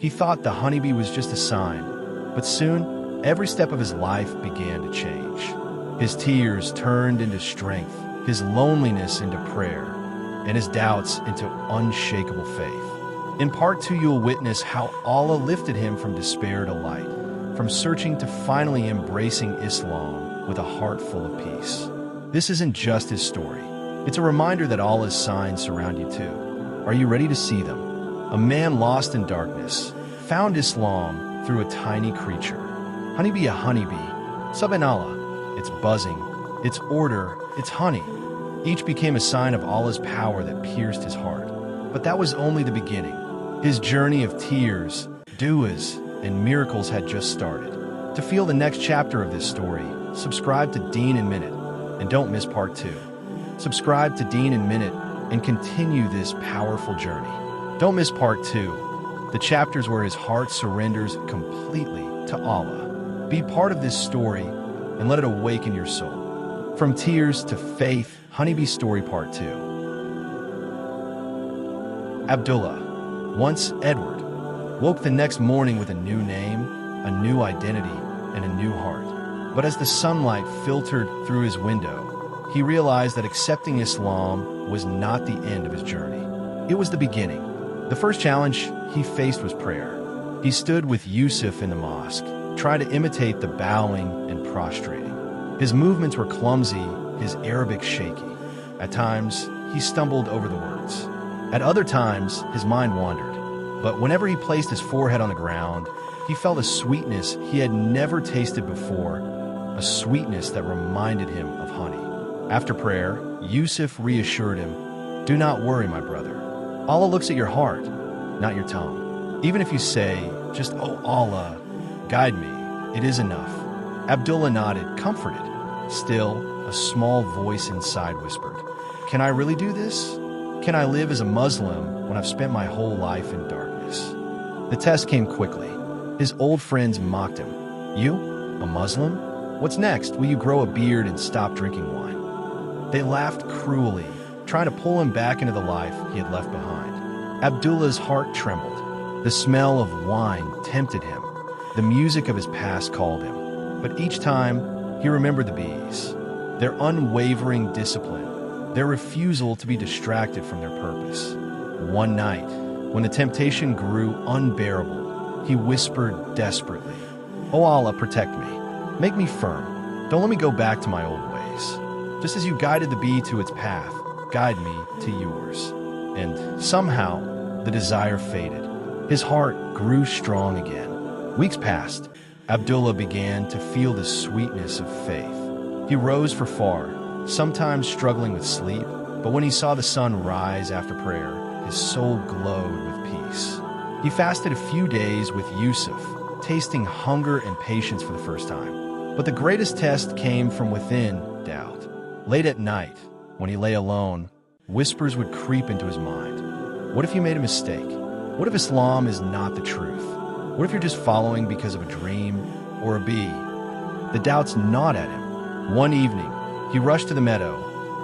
He thought the honeybee was just a sign, but soon, every step of his life began to change. His tears turned into strength, his loneliness into prayer, and his doubts into unshakable faith. In part 2, you'll witness how Allah lifted him from despair to light, from searching to finally embracing Islam with a heart full of peace. This isn't just his story. It's a reminder that Allah's signs surround you too. Are you ready to see them? A man lost in darkness found Islam through a tiny creature. Honeybee, a honeybee. Subhanallah, it's buzzing, it's order, it's honey. Each became a sign of Allah's power that pierced his heart. But that was only the beginning. His journey of tears, du'as, and miracles had just started. To feel the next chapter of this story, subscribe to Deen in Minute, and don't miss part 2. Subscribe to Deen in Minute and continue this powerful journey. Don't miss part 2, the chapters where his heart surrenders completely to Allah. Be part of this story and let it awaken your soul. From tears to faith, Honeybee Story Part 2. Abdullah, once Edward, woke the next morning with a new name, a new identity, and a new heart. But as the sunlight filtered through his window, he realized that accepting Islam was not the end of his journey. It was the beginning. The first challenge he faced was prayer. He stood with Yusuf in the mosque, trying to imitate the bowing and prostrating. His movements were clumsy, his Arabic shaky. At times, he stumbled over the words. At other times, his mind wandered. But whenever he placed his forehead on the ground, he felt a sweetness he had never tasted before, a sweetness that reminded him of honey. After prayer, Yusuf reassured him, "Do not worry, my brother. Allah looks at your heart, not your tongue. Even if you say, just, 'Oh Allah, guide me,' it is enough." Abdullah nodded, comforted. Still, a small voice inside whispered, "Can I really do this? Can I live as a Muslim when I've spent my whole life in darkness?" The test came quickly. His old friends mocked him. "You? A Muslim? What's next? Will you grow a beard and stop drinking wine?" They laughed cruelly, trying to pull him back into the life he had left behind. Abdullah's heart trembled. The smell of wine tempted him. The music of his past called him. But each time, he remembered the bees, their unwavering discipline, their refusal to be distracted from their purpose. One night, when the temptation grew unbearable, he whispered desperately, "Oh Allah, protect me. Make me firm. Don't let me go back to my old ways. Just as you guided the bee to its path, guide me to yours." And somehow, the desire faded. His heart grew strong again. Weeks passed. Abdullah began to feel the sweetness of faith. He rose for far, sometimes struggling with sleep, but when he saw the sun rise after prayer, his soul glowed with peace. He fasted a few days with Yusuf, tasting hunger and patience for the first time. But the greatest test came from within, doubt. Late at night, when he lay alone, whispers would creep into his mind. What if he made a mistake? What if Islam is not the truth? What if you're just following because of a dream or a bee? The doubts gnawed at him. One evening, he rushed to the meadow,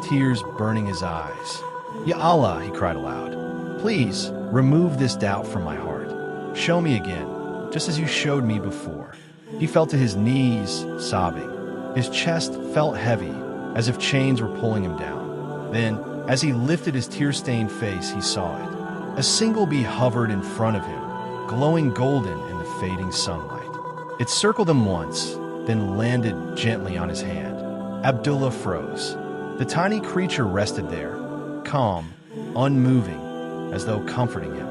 tears burning his eyes. "Ya Allah," he cried aloud, "please remove this doubt from my heart. Show me again, just as you showed me before." He fell to his knees, sobbing. His chest felt heavy, as if chains were pulling him down. Then, as he lifted his tear-stained face, he saw it. A single bee hovered in front of him, glowing golden in the fading sunlight. It circled him once, then landed gently on his hand. Abdullah froze. The tiny creature rested there, calm, unmoving, as though comforting him.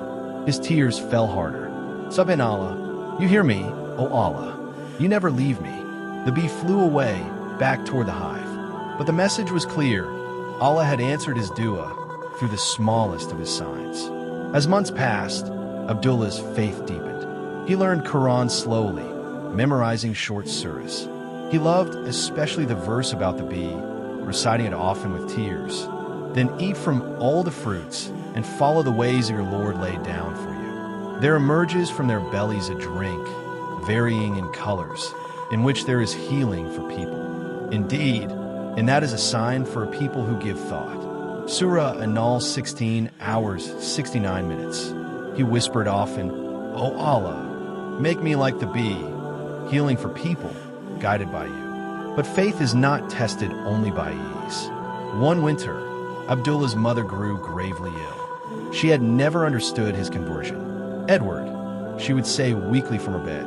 His tears fell harder. "Subhanallah, you hear me, O Allah. You never leave me." The bee flew away, back toward the hive. But the message was clear. Allah had answered his dua through the smallest of his signs. As months passed, Abdullah's faith deepened. He learned Quran slowly, memorizing short surahs. He loved especially the verse about the bee, reciting it often with tears. Then eat from all the fruits and follow the ways of your Lord laid down for you. There emerges from their bellies a drink, varying in colors, in which there is healing for people. Indeed, and that is a sign for a people who give thought. Surah An-Nahl 16 hours, 69 minutes. He whispered often, "O Allah, make me like the bee, healing for people, guided by you." But faith is not tested only by ease. One winter, Abdullah's mother grew gravely ill. She had never understood his conversion. "Edward," she would say weakly from her bed,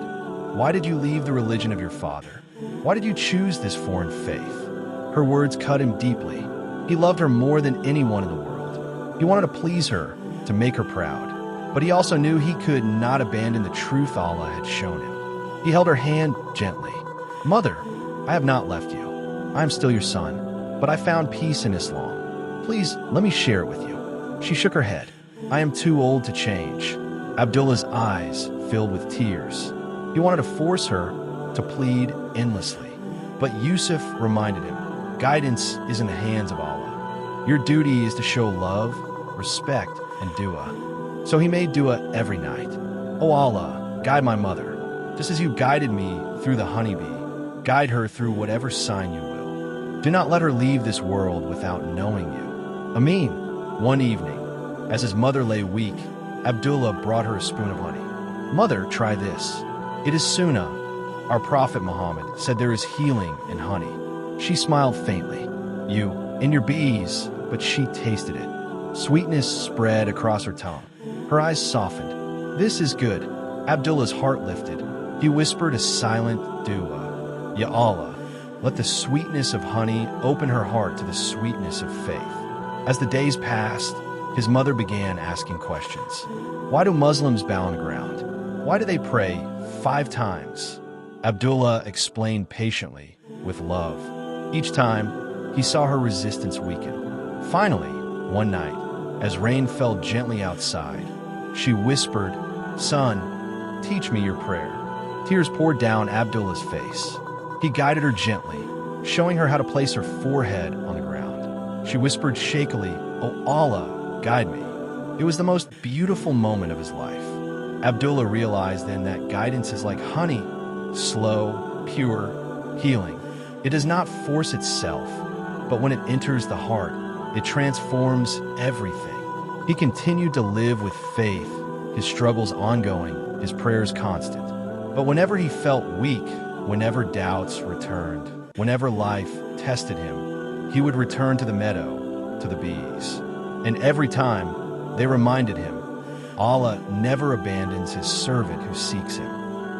"why did you leave the religion of your father? Why did you choose this foreign faith?" Her words cut him deeply. He loved her more than anyone in the world. He wanted to please her, to make her proud. But he also knew he could not abandon the truth Allah had shown him. He held her hand gently. "Mother, I have not left you. I am still your son, but I found peace in Islam. Please, let me share it with you." She shook her head. "I am too old to change." Abdullah's eyes filled with tears. He wanted to force her to plead endlessly. But Yusuf reminded him, guidance is in the hands of Allah. Your duty is to show love, respect, and dua. So he made dua every night. "O Allah, guide my mother. Just as you guided me through the honeybee, guide her through whatever sign you will. Do not let her leave this world without knowing you. Ameen." One evening, as his mother lay weak, Abdullah brought her a spoon of honey. "Mother, try this. It is sunnah. Our Prophet Muhammad said there is healing in honey." She smiled faintly. "You, in your bees," but she tasted it. Sweetness spread across her tongue. Her eyes softened. "This is good." Abdullah's heart lifted. He whispered a silent dua. "Ya Allah, let the sweetness of honey open her heart to the sweetness of faith." As the days passed, his mother began asking questions. "Why do Muslims bow on the ground? Why do they pray 5 times?" Abdullah explained patiently, with love. Each time, he saw her resistance weaken. Finally, one night, as rain fell gently outside, she whispered, "Son, teach me your prayer." Tears poured down Abdullah's face. He guided her gently, showing her how to place her forehead on the ground. She whispered shakily, "O Allah, guide me." It was the most beautiful moment of his life. Abdullah realized then that guidance is like honey, slow, pure, healing. It does not force itself, but when it enters the heart, it transforms everything. He continued to live with faith, his struggles ongoing, his prayers constant. But whenever he felt weak, whenever doubts returned, whenever life tested him, he would return to the meadow, to the bees. And every time, they reminded him, Allah never abandons his servant who seeks him.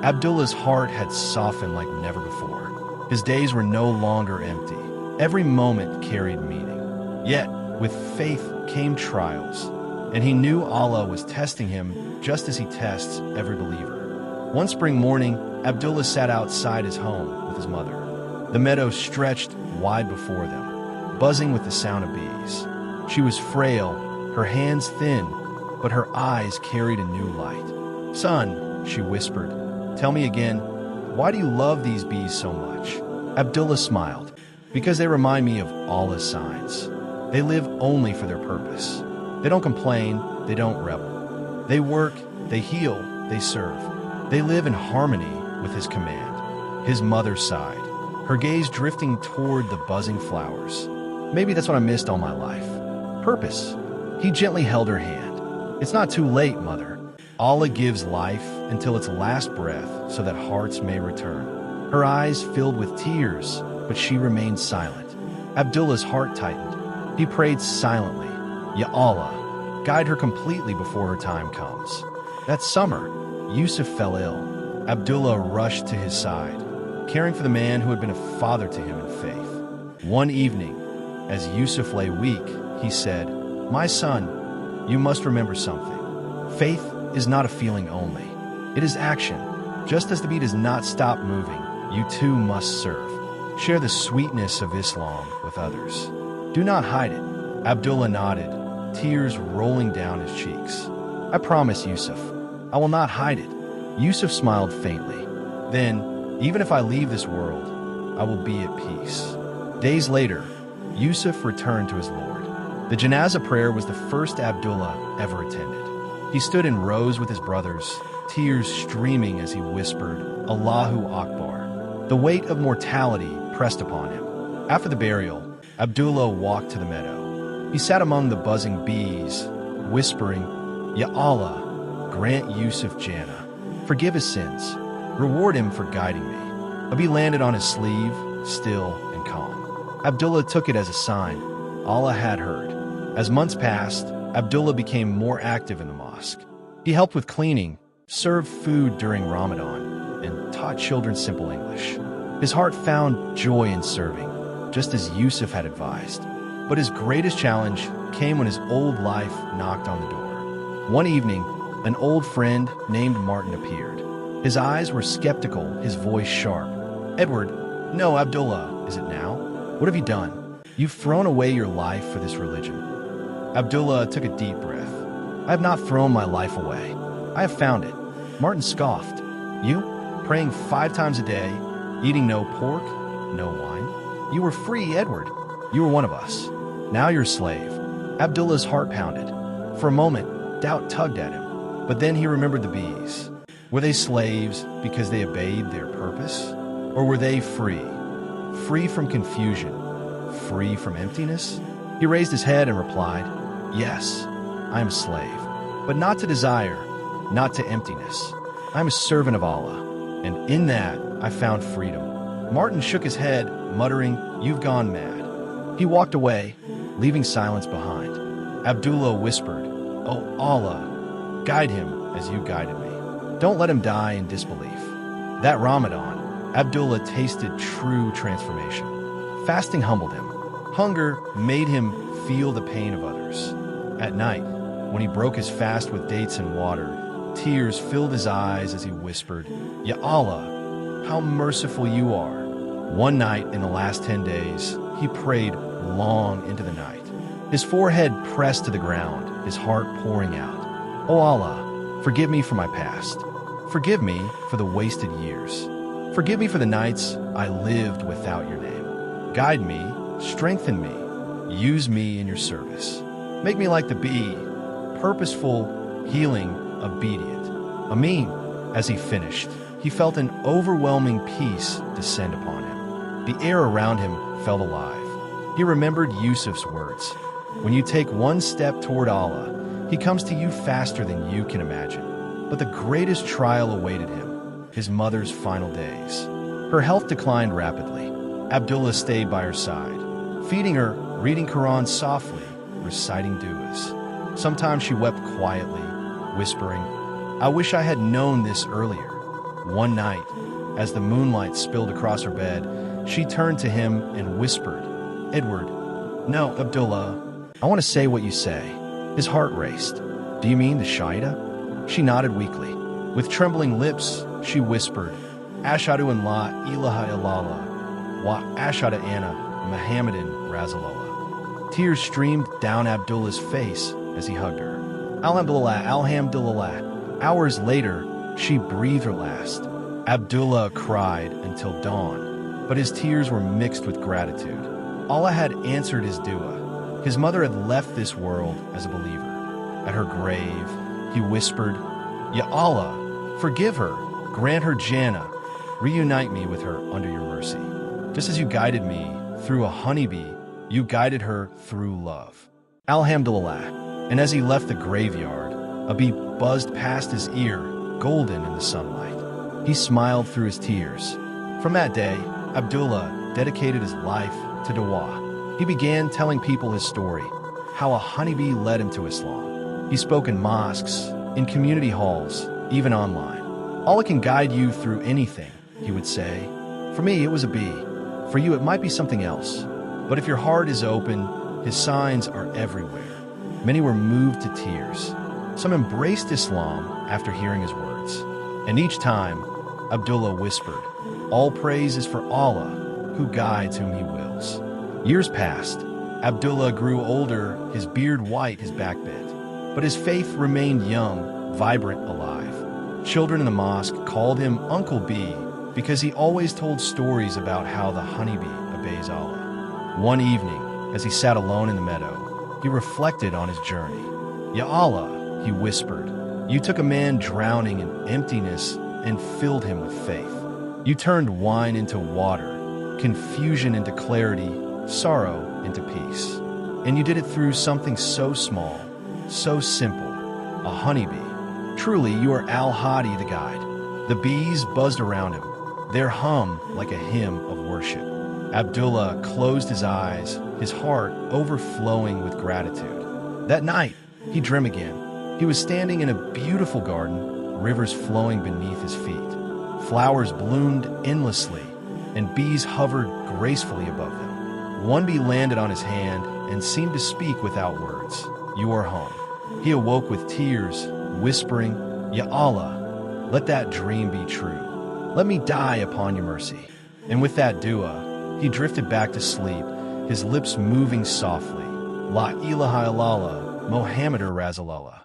Abdullah's heart had softened like never before. His days were no longer empty. Every moment carried meaning. Yet, with faith came trials, and he knew Allah was testing him just as he tests every believer. One spring morning, Abdullah sat outside his home with his mother. The meadow stretched wide before them, buzzing with the sound of bees. She was frail, her hands thin, but her eyes carried a new light. "Son," she whispered, "tell me again, why do you love these bees so much?" Abdullah smiled. "Because they remind me of Allah's signs. They live only for their purpose. They don't complain, they don't rebel. They work, they heal, they serve. They live in harmony with his command." His mother sighed, her gaze drifting toward the buzzing flowers. "Maybe that's what I missed all my life. Purpose." He gently held her hand. "It's not too late, mother. Allah gives life until its last breath so that hearts may return." Her eyes filled with tears, but she remained silent. Abdullah's heart tightened. He prayed silently, "Ya Allah, guide her completely before her time comes." That summer, Yusuf fell ill. Abdullah rushed to his side, caring for the man who had been a father to him in faith. One evening, as Yusuf lay weak, he said, "My son, you must remember something. Faith is not a feeling only. It is action. Just as the bee does not stop moving, you too must serve. Share the sweetness of Islam with others. Do not hide it." Abdullah nodded, tears rolling down his cheeks. "I promise, Yusuf, I will not hide it." Yusuf smiled faintly. "Then, even if I leave this world, I will be at peace." Days later, Yusuf returned to his Lord. The janazah prayer was the first Abdullah ever attended. He stood in rows with his brothers, tears streaming as he whispered, "Allahu Akbar." The weight of mortality pressed upon him. After the burial, Abdullah walked to the meadow. He sat among the buzzing bees, whispering, "Ya Allah, grant Yusuf Jannah, forgive his sins, reward him for guiding me. A bee landed on his sleeve, still and calm. Abdullah took it as a sign. Allah had heard. As months passed, Abdullah became more active in the mosque. He helped with cleaning, served food during Ramadan, and taught children simple English. His heart found joy in serving, just as Yusuf had advised. But his greatest challenge came when his old life knocked on the door. One evening, an old friend named Martin appeared. His eyes were skeptical, his voice sharp. "Edward, no, Abdullah, is it now? What have you done? You've thrown away your life for this religion." Abdullah took a deep breath. "I have not thrown my life away. I have found it." Martin scoffed. "You? Praying 5 times a day, eating no pork, no wine? You were free, Edward. You were one of us. Now you're a slave." Abdullah's heart pounded. For a moment, doubt tugged at him. But then he remembered the bees. Were they slaves because they obeyed their purpose? Or were they free? Free from confusion? Free from emptiness? He raised his head and replied, "Yes, I am a slave, but not to desire, not to emptiness. I am a servant of Allah, and in that I found freedom." Martin shook his head, muttering, "You've gone mad." He walked away, leaving silence behind. Abdullah whispered, "Oh Allah, guide him as you guided me. Don't let him die in disbelief." That Ramadan, Abdullah tasted true transformation. Fasting humbled him. Hunger made him feel the pain of others. At night, when he broke his fast with dates and water, tears filled his eyes as he whispered, "Ya Allah, how merciful you are." One night in the last 10 days, he prayed long into the night. His forehead pressed to the ground, his heart pouring out. "O Allah, forgive me for my past. Forgive me for the wasted years. Forgive me for the nights I lived without your name. Guide me, strengthen me, use me in your service. Make me like the bee, purposeful, healing, obedient." Ameen. As he finished, he felt an overwhelming peace descend upon him. The air around him felt alive. He remembered Yusuf's words. When you take one step toward Allah, he comes to you faster than you can imagine. But the greatest trial awaited him, his mother's final days. Her health declined rapidly. Abdullah stayed by her side, feeding her, reading Quran softly, reciting du'as. Sometimes she wept quietly, whispering, "I wish I had known this earlier." One night, as the moonlight spilled across her bed, she turned to him and whispered, "Edward, no, Abdullah, I want to say what you say." His heart raced. "Do you mean the Shahida?" She nodded weakly. With trembling lips, she whispered, "Ashhadu an la ilaha illallah, wa ashhadu anna Muhammadan Rasulullah." Tears streamed down Abdullah's face as he hugged her. "Alhamdulillah, alhamdulillah." Hours later, she breathed her last. Abdullah cried until dawn, but his tears were mixed with gratitude. Allah had answered his dua. His mother had left this world as a believer. At her grave, he whispered, "Ya Allah, forgive her, grant her Jannah, reunite me with her under your mercy. Just as you guided me through a honeybee, you guided her through love." Alhamdulillah. And as he left the graveyard, a bee buzzed past his ear, golden in the sunlight. He smiled through his tears. From that day, Abdullah dedicated his life to dawah. He began telling people his story, how a honeybee led him to Islam. He spoke in mosques, in community halls, even online. Allah can guide you through anything, he would say. For me, it was a bee. For you, it might be something else. But if your heart is open, his signs are everywhere. Many were moved to tears. Some embraced Islam after hearing his words. And each time, Abdullah whispered, "All praise is for Allah, who guides whom he wills." Years passed. Abdullah grew older, his beard white, his back bent. But his faith remained young, vibrant, alive. Children in the mosque called him Uncle Bee because he always told stories about how the honeybee obeys Allah. One evening, as he sat alone in the meadow, he reflected on his journey. "Ya Allah," he whispered, "you took a man drowning in emptiness and filled him with faith. You turned wine into water, confusion into clarity, sorrow into peace. And you did it through something so small, so simple, a honeybee. Truly, you are Al-Hadi the guide. The bees buzzed around him, their hum like a hymn of worship. Abdullah closed his eyes, his heart overflowing with gratitude. That night, he dreamed again. He was standing in a beautiful garden, rivers flowing beneath his feet. Flowers bloomed endlessly, and bees hovered gracefully above them. One bee landed on his hand and seemed to speak without words. You are home. He awoke with tears, whispering, Ya Allah, let that dream be true. Let me die upon your mercy. And with that dua, he drifted back to sleep, his lips moving softly. La ilaha illallah, Muhammadur Rasulullah.